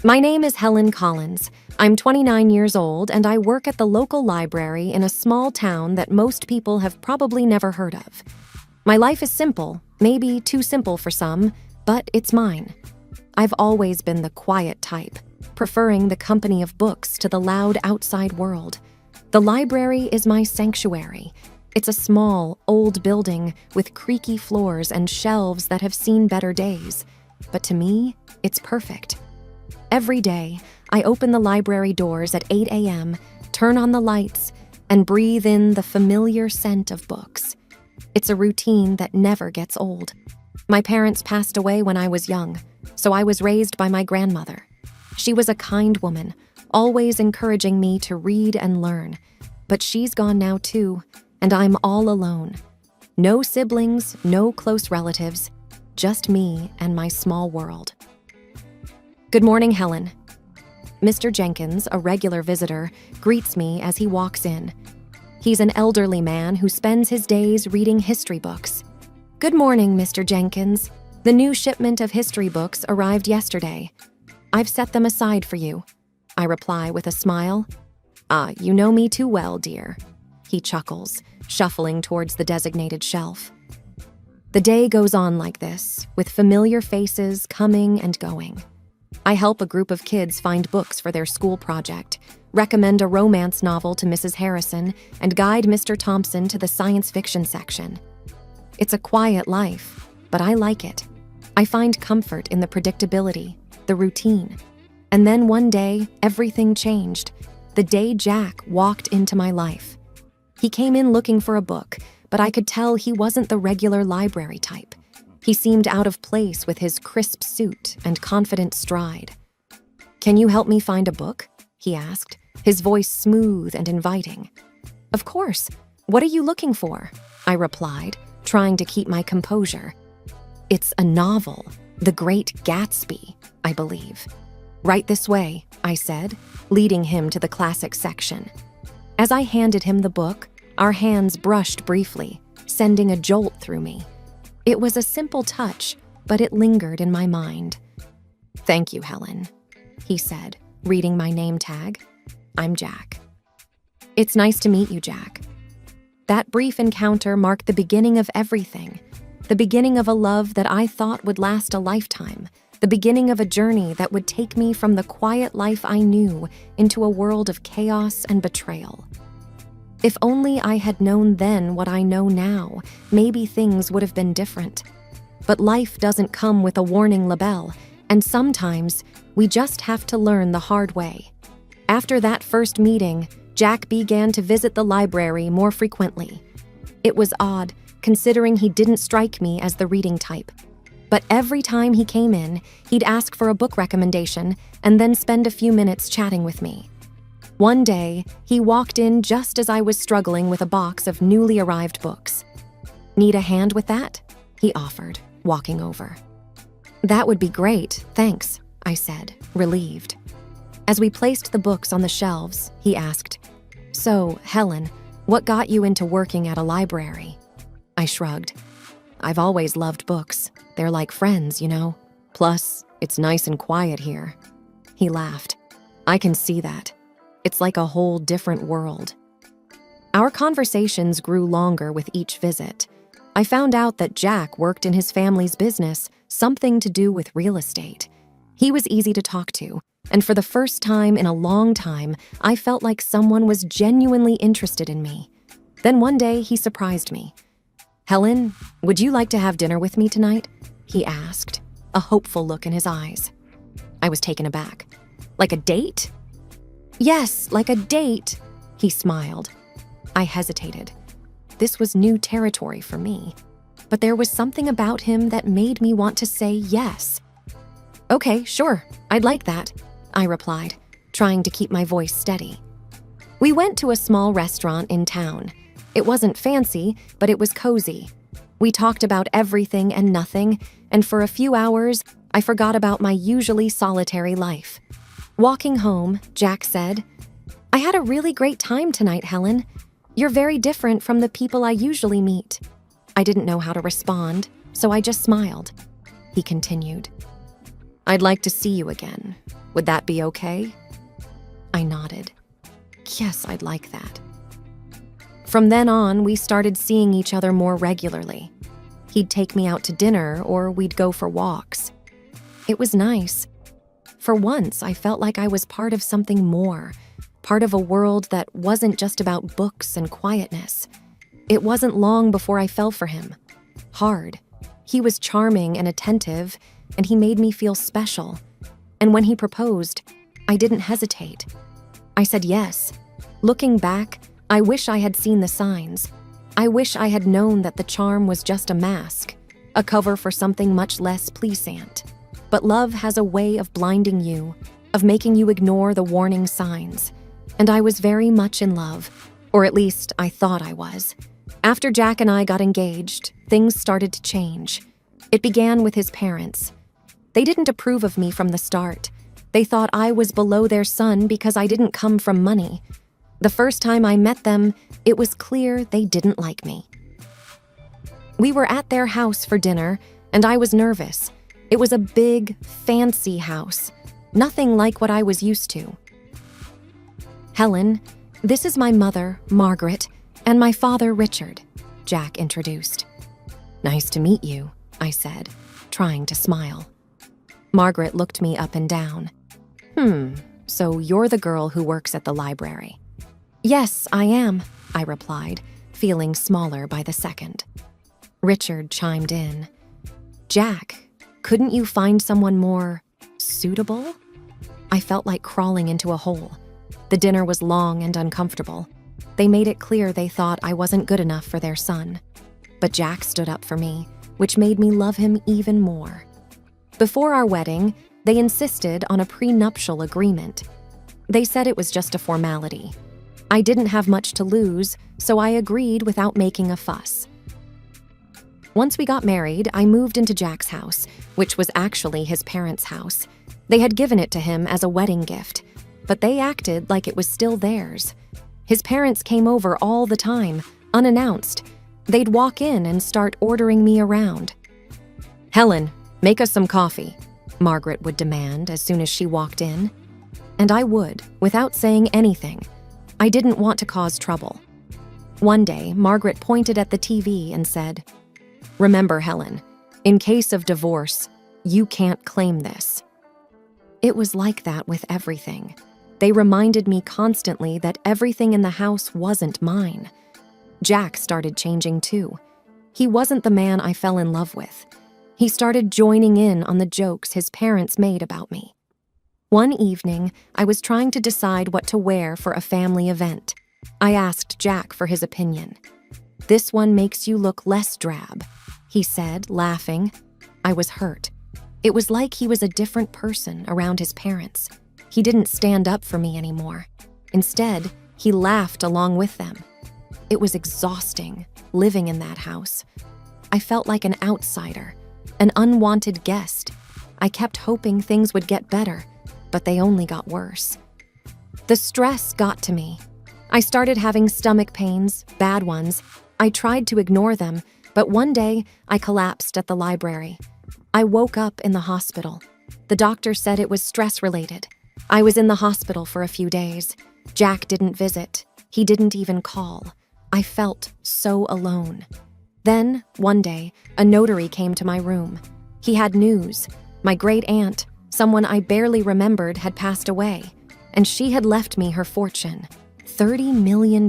My name is Helen Collins. I'm 29 years old and I work at the local library in a small town that most people have probably never heard of. My life is simple, maybe too simple for some, but it's mine. I've always been the quiet type, preferring the company of books to the loud outside world. The library is my sanctuary. It's a small, old building with creaky floors and shelves that have seen better days. But to me, it's perfect. Every day, I open the library doors at 8 a.m., turn on the lights, and breathe in the familiar scent of books. It's a routine that never gets old. My parents passed away when I was young, so I was raised by my grandmother. She was a kind woman, always encouraging me to read and learn. But she's gone now too, and I'm all alone. No siblings, no close relatives, just me and my small world. Good morning, Helen. Mr. Jenkins, a regular visitor, greets me as he walks in. He's an elderly man who spends his days reading history books. Good morning, Mr. Jenkins. The new shipment of history books arrived yesterday. I've set them aside for you, I reply with a smile. You know me too well, dear. He chuckles, shuffling towards the designated shelf. The day goes on like this, with familiar faces coming and going. I help a group of kids find books for their school project, recommend a romance novel to Mrs. Harrison, and guide Mr. Thompson to the science fiction section. It's a quiet life, but I like it. I find comfort in the predictability, the routine. And then one day, everything changed. The day Jack walked into my life. He came in looking for a book, but I could tell he wasn't the regular library type. He seemed out of place with his crisp suit and confident stride. "Can you help me find a book?" he asked, his voice smooth and inviting. "Of course. What are you looking for?" I replied, trying to keep my composure. "It's a novel, The Great Gatsby, I believe." "Right this way," I said, leading him to the classic section. As I handed him the book, our hands brushed briefly, sending a jolt through me. It was a simple touch, but it lingered in my mind. "Thank you, Helen," he said, reading my name tag. "I'm Jack." "It's nice to meet you, Jack." That brief encounter marked the beginning of everything. The beginning of a love that I thought would last a lifetime. The beginning of a journey that would take me from the quiet life I knew into a world of chaos and betrayal. If only I had known then what I know now, maybe things would have been different. But life doesn't come with a warning label, and sometimes we just have to learn the hard way. After that first meeting, Jack began to visit the library more frequently. It was odd, considering he didn't strike me as the reading type. But every time he came in, he'd ask for a book recommendation and then spend a few minutes chatting with me. One day, he walked in just as I was struggling with a box of newly arrived books. "Need a hand with that?" he offered, walking over. "That would be great, thanks," I said, relieved. As we placed the books on the shelves, he asked, "So, Helen, what got you into working at a library?" I shrugged. "I've always loved books. They're like friends, you know. Plus, it's nice and quiet here." He laughed. "I can see that. It's like a whole different world." Our conversations grew longer with each visit. I found out that Jack worked in his family's business, something to do with real estate. He was easy to talk to, and for the first time in a long time, I felt like someone was genuinely interested in me. Then one day, he surprised me. "Helen, would you like to have dinner with me tonight?" he asked, a hopeful look in his eyes. I was taken aback. "Like a date?" "Yes, like a date," he smiled. I hesitated. This was new territory for me, but there was something about him that made me want to say yes. "Okay, sure, I'd like that," I replied, trying to keep my voice steady. We went to a small restaurant in town. It wasn't fancy, but it was cozy. We talked about everything and nothing, and for a few hours, I forgot about my usually solitary life. Walking home, Jack said, "I had a really great time tonight, Helen. You're very different from the people I usually meet." I didn't know how to respond, so I just smiled. He continued, "I'd like to see you again. Would that be okay? I nodded. Yes, I'd like that. From then on, we started seeing each other more regularly. He'd take me out to dinner or we'd go for walks. It was nice. For once, I felt like I was part of something more, part of a world that wasn't just about books and quietness. It wasn't long before I fell for him. Hard. He was charming and attentive, and he made me feel special. And when he proposed, I didn't hesitate. I said yes. Looking back, I wish I had seen the signs. I wish I had known that the charm was just a mask, a cover for something much less pleasant. But love has a way of blinding you, of making you ignore the warning signs. And I was very much in love, or at least I thought I was. After Jack and I got engaged, things started to change. It began with his parents. They didn't approve of me from the start. They thought I was below their son because I didn't come from money. The first time I met them, it was clear they didn't like me. We were at their house for dinner, and I was nervous. It was a big, fancy house, nothing like what I was used to. Helen, this is my mother, Margaret, and my father, Richard, Jack introduced. Nice to meet you, I said, trying to smile. Margaret looked me up and down. So you're the girl who works at the library. Yes, I am, I replied, feeling smaller by the second. Richard chimed in. Jack, couldn't you find someone more suitable? I felt like crawling into a hole. The dinner was long and uncomfortable. They made it clear they thought I wasn't good enough for their son. But Jack stood up for me, which made me love him even more. Before our wedding, they insisted on a prenuptial agreement. They said it was just a formality. I didn't have much to lose, so I agreed without making a fuss. Once we got married, I moved into Jack's house, which was actually his parents' house. They had given it to him as a wedding gift, but they acted like it was still theirs. His parents came over all the time, unannounced. They'd walk in and start ordering me around. Helen, make us some coffee, Margaret would demand as soon as she walked in. And I would, without saying anything. I didn't want to cause trouble. One day, Margaret pointed at the TV and said, Remember, Helen, in case of divorce, you can't claim this. It was like that with everything. They reminded me constantly that everything in the house wasn't mine. Jack started changing too. He wasn't the man I fell in love with. He started joining in on the jokes his parents made about me. One evening, I was trying to decide what to wear for a family event. I asked Jack for his opinion. This one makes you look less drab, he said, laughing. I was hurt. It was like he was a different person around his parents. He didn't stand up for me anymore. Instead, he laughed along with them. It was exhausting, living in that house. I felt like an outsider, an unwanted guest. I kept hoping things would get better, but they only got worse. The stress got to me. I started having stomach pains, bad ones. I tried to ignore them, but one day I collapsed at the library. I woke up in the hospital. The doctor said it was stress-related. I was in the hospital for a few days. Jack didn't visit. He didn't even call. I felt so alone. Then, one day, a notary came to my room. He had news. My great-aunt, someone I barely remembered, had passed away, and she had left me her fortune, $30 million.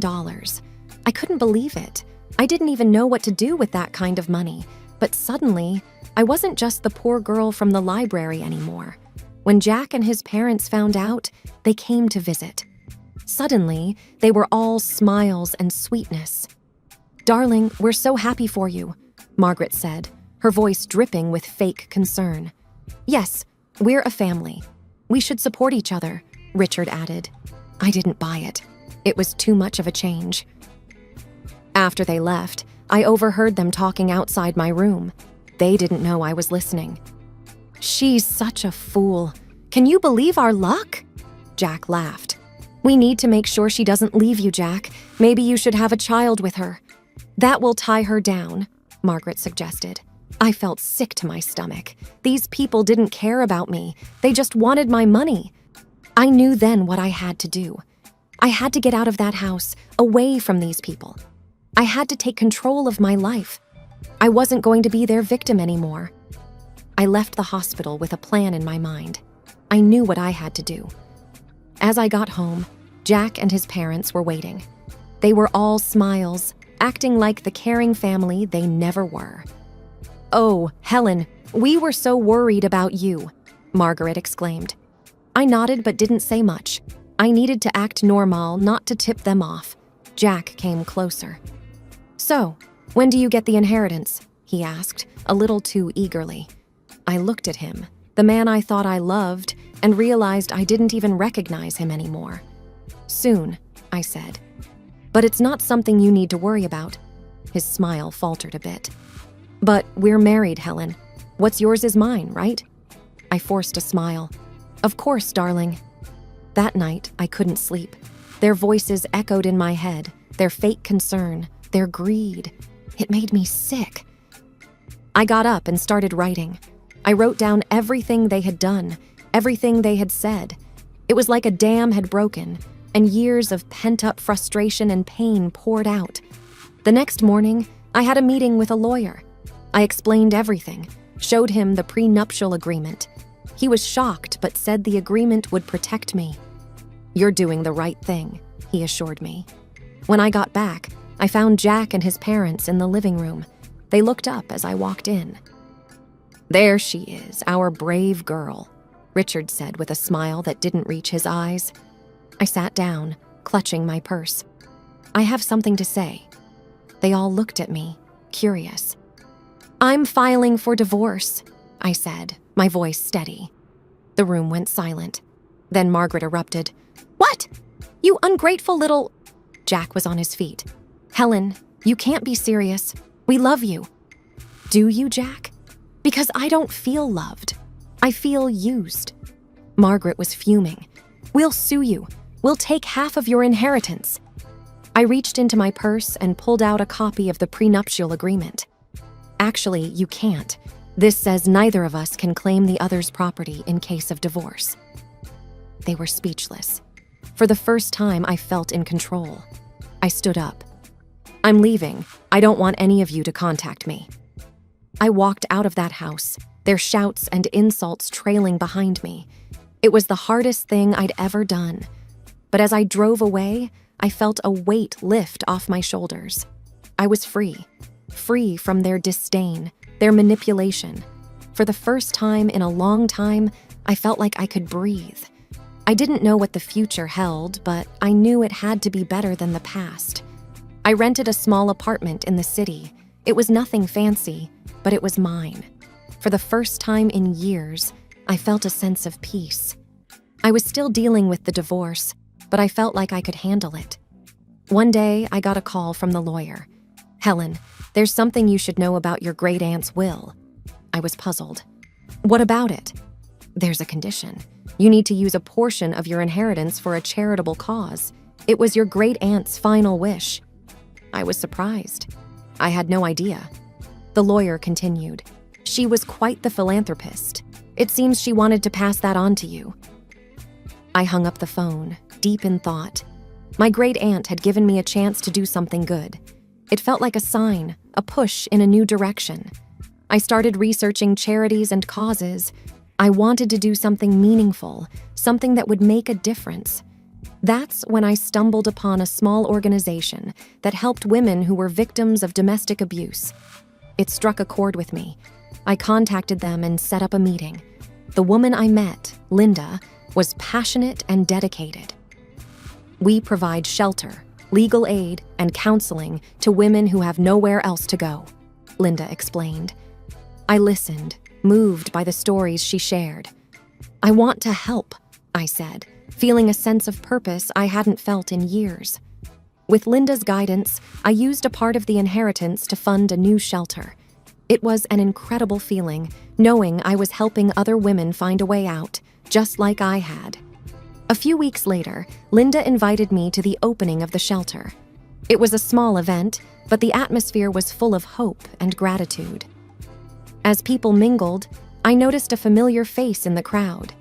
I couldn't believe it. I didn't even know what to do with that kind of money, but suddenly, I wasn't just the poor girl from the library anymore. When Jack and his parents found out, they came to visit. Suddenly, they were all smiles and sweetness. Darling, we're so happy for you, Margaret said, her voice dripping with fake concern. Yes, we're a family. We should support each other, Richard added. I didn't buy it. It was too much of a change. After they left, I overheard them talking outside my room. They didn't know I was listening. She's such a fool. Can you believe our luck? Jack laughed. We need to make sure she doesn't leave you, Jack. Maybe you should have a child with her. That will tie her down, Margaret suggested. I felt sick to my stomach. These people didn't care about me. They just wanted my money. I knew then what I had to do. I had to get out of that house, away from these people. I had to take control of my life. I wasn't going to be their victim anymore. I left the hospital with a plan in my mind. I knew what I had to do. As I got home, Jack and his parents were waiting. They were all smiles, acting like the caring family they never were. "Oh, Helen, we were so worried about you," Margaret exclaimed. I nodded but didn't say much. I needed to act normal, not to tip them off. Jack came closer. "So, when do you get the inheritance?" he asked, a little too eagerly. I looked at him, the man I thought I loved, and realized I didn't even recognize him anymore. "Soon," I said. "But it's not something you need to worry about." His smile faltered a bit. "But we're married, Helen. What's yours is mine, right?" I forced a smile. "Of course, darling." That night, I couldn't sleep. Their voices echoed in my head, their fake concern, their greed. It made me sick. I got up and started writing. I wrote down everything they had done, everything they had said. It was like a dam had broken, and years of pent-up frustration and pain poured out. The next morning, I had a meeting with a lawyer. I explained everything, showed him the prenuptial agreement. He was shocked but said the agreement would protect me. "You're doing the right thing," he assured me. When I got back, I found Jack and his parents in the living room. They looked up as I walked in. "There she is, our brave girl," Richard said with a smile that didn't reach his eyes. I sat down, clutching my purse. "I have something to say." They all looked at me, curious. "I'm filing for divorce," I said, my voice steady. The room went silent. Then Margaret erupted. "What? You ungrateful little—" Jack was on his feet. "Helen, you can't be serious. We love you." "Do you, Jack?" "Because I don't feel loved. I feel used." Margaret was fuming. "We'll sue you. We'll take half of your inheritance." I reached into my purse and pulled out a copy of the prenuptial agreement. "Actually, you can't. This says neither of us can claim the other's property in case of divorce." They were speechless. For the first time, I felt in control. I stood up. "I'm leaving. I don't want any of you to contact me." I walked out of that house, their shouts and insults trailing behind me. It was the hardest thing I'd ever done. But as I drove away, I felt a weight lift off my shoulders. I was free from their disdain, their manipulation. For the first time in a long time, I felt like I could breathe. I didn't know what the future held, but I knew it had to be better than the past. I rented a small apartment in the city. It was nothing fancy, but it was mine. For the first time in years, I felt a sense of peace. I was still dealing with the divorce, but I felt like I could handle it. One day, I got a call from the lawyer. "Helen, there's something you should know about your great-aunt's will." I was puzzled. "What about it?" "There's a condition. You need to use a portion of your inheritance for a charitable cause. It was your great-aunt's final wish." I was surprised. I had no idea. The lawyer continued. "She was quite the philanthropist. It seems she wanted to pass that on to you." I hung up the phone, deep in thought. My great-aunt had given me a chance to do something good. It felt like a sign, a push in a new direction. I started researching charities and causes. I wanted to do something meaningful, something that would make a difference. That's when I stumbled upon a small organization that helped women who were victims of domestic abuse. It struck a chord with me. I contacted them and set up a meeting. The woman I met, Linda, was passionate and dedicated. "We provide shelter, legal aid, and counseling to women who have nowhere else to go," Linda explained. I listened, moved by the stories she shared. "I want to help," I said, feeling a sense of purpose I hadn't felt in years. With Linda's guidance, I used a part of the inheritance to fund a new shelter. It was an incredible feeling, knowing I was helping other women find a way out, just like I had. A few weeks later, Linda invited me to the opening of the shelter. It was a small event, but the atmosphere was full of hope and gratitude. As people mingled, I noticed a familiar face in the crowd.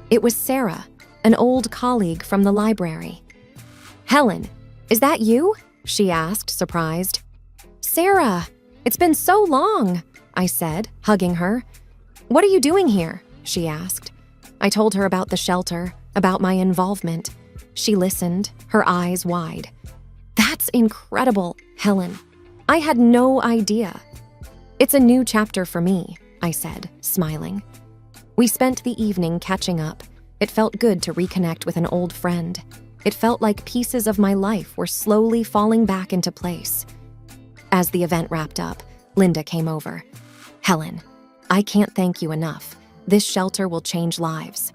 It was Sarah, an old colleague from the library. "Helen, is that you?" she asked, surprised. "Sarah, it's been so long," I said, hugging her. "What are you doing here?" she asked. I told her about the shelter, about my involvement. She listened, her eyes wide. "That's incredible, Helen. I had no idea." "It's a new chapter for me," I said, smiling. We spent the evening catching up. It felt good to reconnect with an old friend. It felt like pieces of my life were slowly falling back into place. As the event wrapped up, Linda came over. "Helen, I can't thank you enough. This shelter will change lives."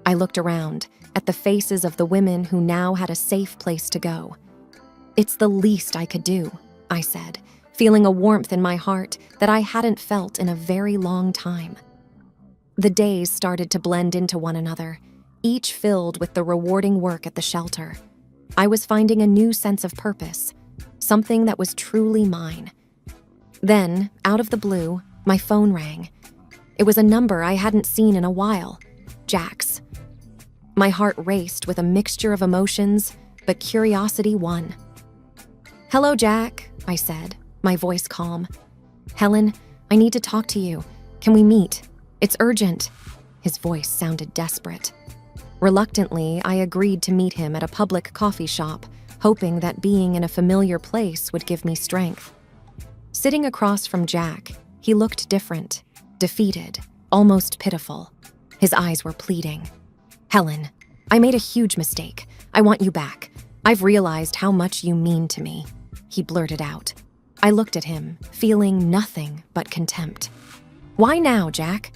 I looked around at the faces of the women who now had a safe place to go. "It's the least I could do," I said, feeling a warmth in my heart that I hadn't felt in a very long time. The days started to blend into one another, each filled with the rewarding work at the shelter. I was finding a new sense of purpose, something that was truly mine. Then, out of the blue, my phone rang. It was a number I hadn't seen in a while, Jack's. My heart raced with a mixture of emotions, but curiosity won. "Hello, Jack," I said, my voice calm. "Helen, I need to talk to you. Can we meet? It's urgent." His voice sounded desperate. Reluctantly, I agreed to meet him at a public coffee shop, hoping that being in a familiar place would give me strength. Sitting across from Jack, he looked different, defeated, almost pitiful. His eyes were pleading. "Helen, I made a huge mistake. I want you back. I've realized how much you mean to me," he blurted out. I looked at him, feeling nothing but contempt. "Why now, Jack?"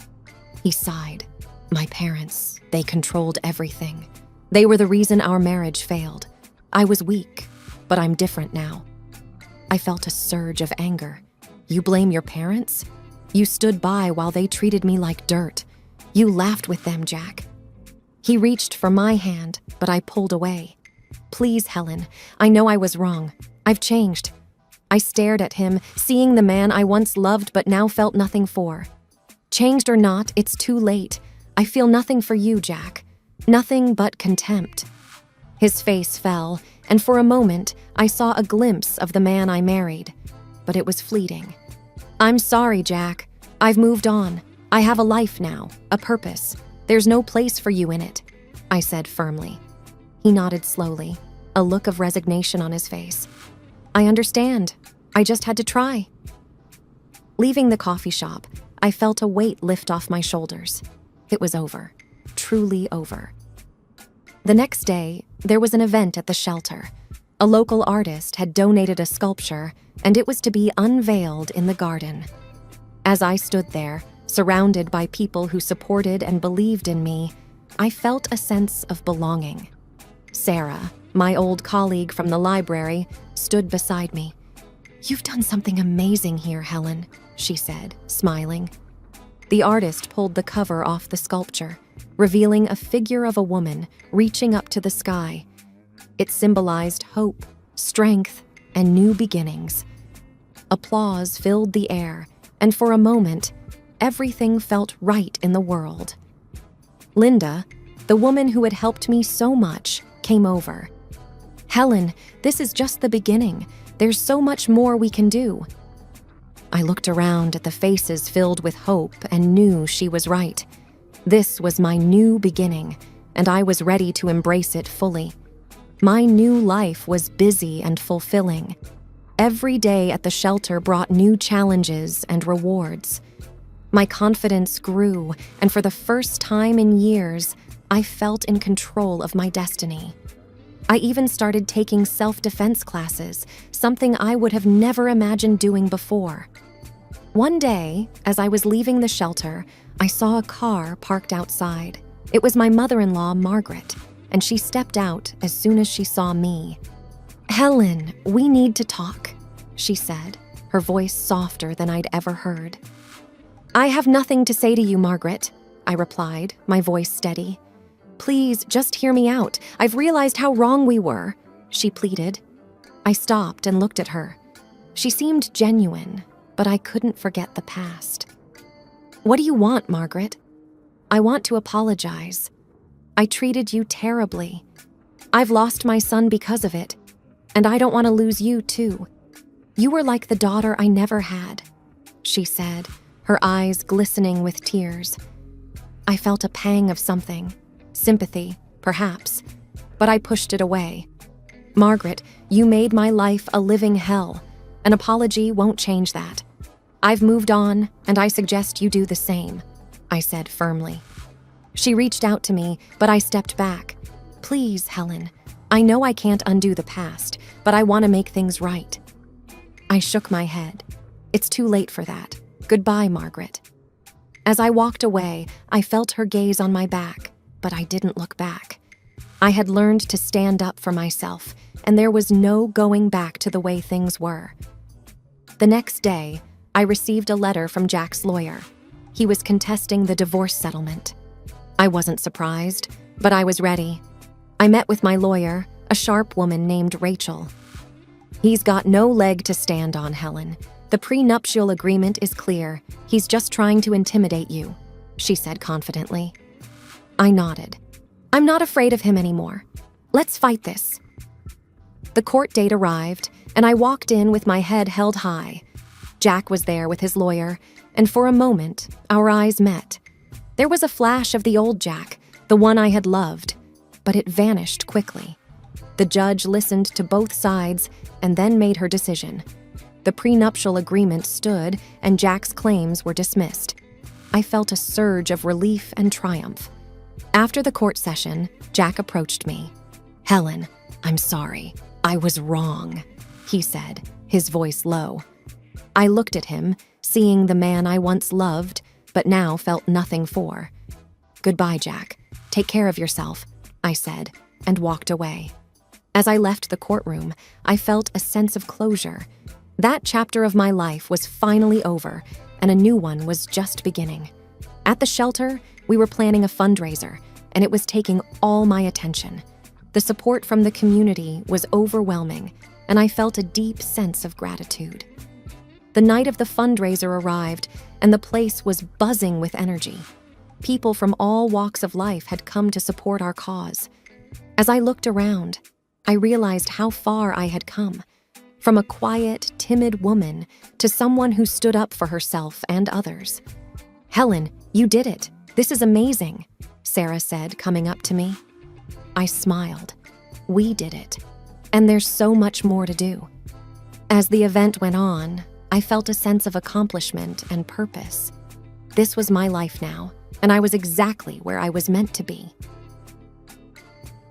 He sighed. "My parents, they controlled everything. They were the reason our marriage failed. I was weak, but I'm different now." I felt a surge of anger. "You blame your parents? You stood by while they treated me like dirt. You laughed with them, Jack." He reached for my hand, but I pulled away. "Please, Helen, I know I was wrong. I've changed." I stared at him, seeing the man I once loved but now felt nothing for. "Changed or not, it's too late. I feel nothing for you, Jack. Nothing but contempt." His face fell, and for a moment, I saw a glimpse of the man I married. But it was fleeting. "I'm sorry, Jack. I've moved on. I have a life now, a purpose. There's no place for you in it," I said firmly. He nodded slowly, a look of resignation on his face. "I understand. I just had to try." Leaving the coffee shop, I felt a weight lift off my shoulders. It was over. Truly over. The next day, there was an event at the shelter. A local artist had donated a sculpture, and it was to be unveiled in the garden. As I stood there, surrounded by people who supported and believed in me, I felt a sense of belonging. Sarah, my old colleague from the library, stood beside me. "You've done something amazing here, Helen," she said, smiling. The artist pulled the cover off the sculpture, revealing a figure of a woman reaching up to the sky. It symbolized hope, strength, and new beginnings. Applause filled the air, and for a moment, everything felt right in the world. Linda, the woman who had helped me so much, came over. "Helen, this is just the beginning. There's so much more we can do." I looked around at the faces filled with hope and knew she was right. This was my new beginning, and I was ready to embrace it fully. My new life was busy and fulfilling. Every day at the shelter brought new challenges and rewards. My confidence grew, and for the first time in years, I felt in control of my destiny. I even started taking self-defense classes, something I would have never imagined doing before. One day, as I was leaving the shelter, I saw a car parked outside. It was my mother-in-law, Margaret, and she stepped out as soon as she saw me. "Helen, we need to talk," she said, her voice softer than I'd ever heard. "I have nothing to say to you, Margaret," I replied, my voice steady. "Please, just hear me out. I've realized how wrong we were," she pleaded. I stopped and looked at her. She seemed genuine, but I couldn't forget the past. "What do you want, Margaret?" "I want to apologize." I treated you terribly. I've lost my son because of it, and I don't want to lose you too. You were like the daughter I never had," she said, her eyes glistening with tears. I felt a pang of something, sympathy, perhaps, but I pushed it away. "Margaret, you made my life a living hell. An apology won't change that. I've moved on, and I suggest you do the same," I said firmly. She reached out to me, but I stepped back. "Please, Helen, I know I can't undo the past, but I want to make things right." I shook my head. "It's too late for that. Goodbye, Margaret." As I walked away, I felt her gaze on my back, but I didn't look back. I had learned to stand up for myself, and there was no going back to the way things were. The next day, I received a letter from Jack's lawyer. He was contesting the divorce settlement. I wasn't surprised, but I was ready. I met with my lawyer, a sharp woman named Rachel. "He's got no leg to stand on, Helen. The prenuptial agreement is clear. He's just trying to intimidate you," she said confidently. I nodded. "I'm not afraid of him anymore. Let's fight this." The court date arrived, and I walked in with my head held high. Jack was there with his lawyer, and for a moment, our eyes met. There was a flash of the old Jack, the one I had loved, but it vanished quickly. The judge listened to both sides and then made her decision. The prenuptial agreement stood, and Jack's claims were dismissed. I felt a surge of relief and triumph. After the court session, Jack approached me. "Helen, I'm sorry. I was wrong," he said, his voice low. I looked at him, seeing the man I once loved, but now felt nothing for. "Goodbye, Jack. Take care of yourself," I said, and walked away. As I left the courtroom, I felt a sense of closure. That chapter of my life was finally over, and a new one was just beginning. At the shelter, we were planning a fundraiser, and it was taking all my attention. The support from the community was overwhelming, and I felt a deep sense of gratitude. The night of the fundraiser arrived, and the place was buzzing with energy. People from all walks of life had come to support our cause. As I looked around, I realized how far I had come. From a quiet, timid woman to someone who stood up for herself and others. "Helen, you did it. This is amazing," Sarah said, coming up to me. I smiled. We did it. And there's so much more to do. As the event went on, I felt a sense of accomplishment and purpose. This was my life now, and I was exactly where I was meant to be.